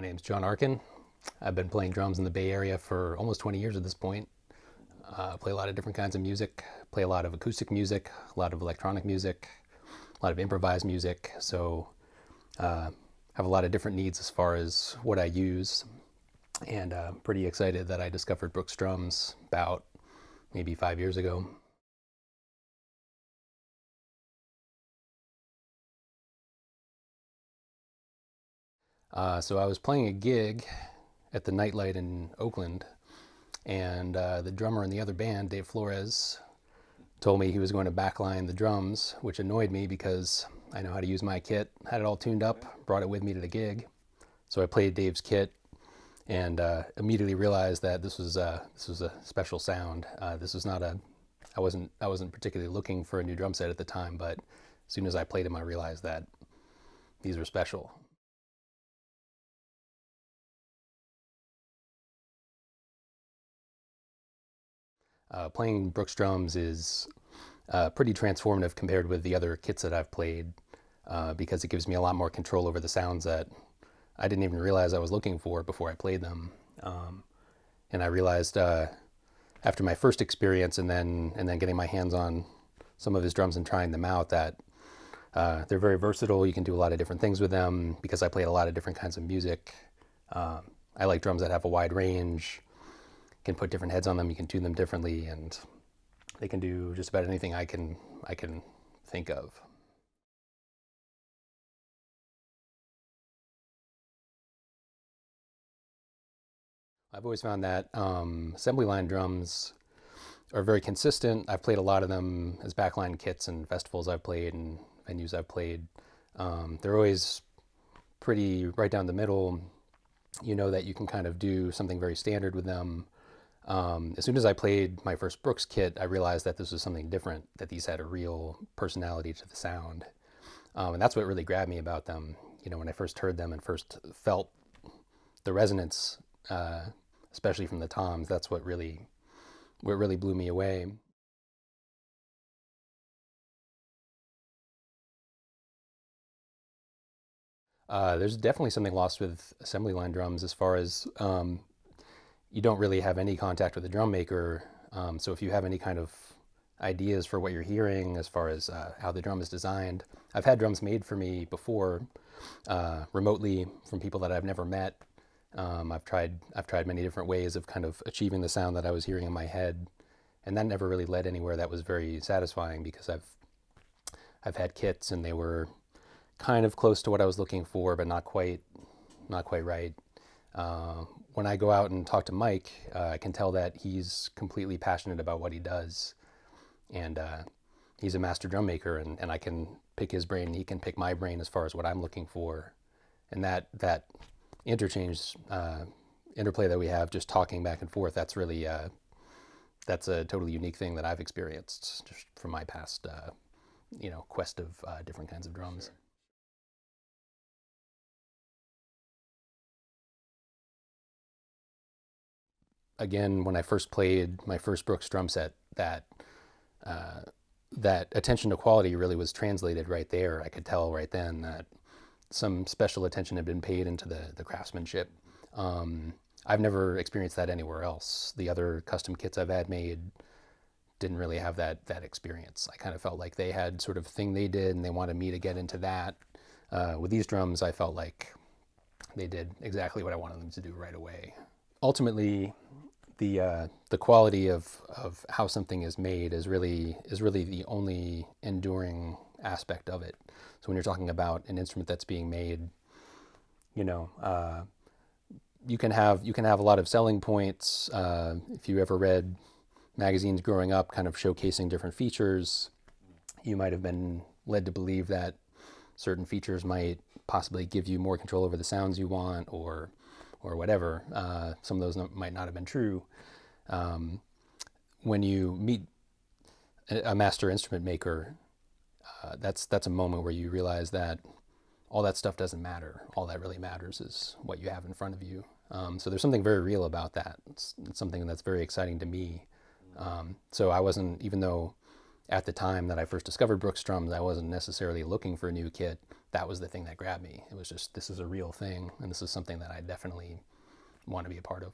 name's Jon Arkin. I've been playing drums in the Bay Area for almost 20 years at this point. Play a lot of different kinds of music, play a lot of acoustic music, a lot of electronic music, a lot of improvised music. So have a lot of different needs as far as what I use. And pretty excited that I discovered Brookes drums about maybe 5 years ago. So I was playing a gig at the Nightlight in Oakland, and the drummer in the other band, Dave Flores, told me he was going to backline the drums, which annoyed me because I know how to use my kit, had it all tuned up, brought it with me to the gig. So I played Dave's kit and immediately realized that this was a special sound. This was not a I wasn't particularly looking for a new drum set at the time, but as soon as I played them, I realized that these were special. Playing Brookes drums is pretty transformative compared with the other kits that I've played because it gives me a lot more control over the sounds that I didn't even realize I was looking for before I played them. And I realized after my first experience and then getting my hands on some of his drums and trying them out that they're very versatile. You can do a lot of different things with them because I played a lot of different kinds of music. I like drums that have a wide range. Can put different heads on them. You can tune them differently, and they can do just about anything I can think of. I've always found that assembly line drums are very consistent. I've played a lot of them as backline kits and festivals I've played and venues I've played. They're always pretty right down the middle. You know that you can kind of do something very standard with them. As soon as I played my first Brookes kit, I realized that this was something different, that these had a real personality to the sound. And that's what really grabbed me about them. You know, when I first heard them and first felt the resonance, especially from the toms, that's what really blew me away. There's definitely something lost with assembly line drums as far as you don't really have any contact with the drum maker. So if you have any kind of ideas for what you're hearing as far as how the drum is designed, I've had drums made for me before remotely from people that I've never met. I've tried many different ways of kind of achieving the sound that I was hearing in my head, and that never really led anywhere that was very satisfying because I've had kits and they were kind of close to what I was looking for, but not quite right. Uh, when I go out and talk to Mike, I can tell that he's completely passionate about what he does, and he's a master drum maker, and I can pick his brain, and he can pick my brain as far as what I'm looking for, and that interchange, interplay that we have, just talking back and forth, that's a totally unique thing that I've experienced just from my past, quest of different kinds of drums. Again, when I first played my first Brookes drum set, uh, that attention to quality really was translated right there. I could tell right then that some special attention had been paid into the craftsmanship. I've never experienced that anywhere else. The other custom kits I've had made didn't really have that experience. I kind of felt like they had sort of thing they did, and they wanted me to get into that. With these drums, I felt like they did exactly what I wanted them to do right away. Ultimately, the quality of how something is made is really the only enduring aspect of it. So when you're talking about an instrument that's being made, you know, you can have a lot of selling points. If you ever read magazines growing up, kind of showcasing different features, you might have been led to believe that certain features might possibly give you more control over the sounds you want, or whatever. Some of those might not have been true. Um, when you meet a master instrument maker, that's a moment where you realize that all that stuff doesn't matter. All that really matters is what you have in front of you. So there's something very real about that. It's something that's very exciting to me. So I wasn't, even though at the time that I first discovered Brookes drums, I wasn't necessarily looking for a new kit. that was the thing that grabbed me. It was just, this is a real thing, and this is something that I definitely want to be a part of.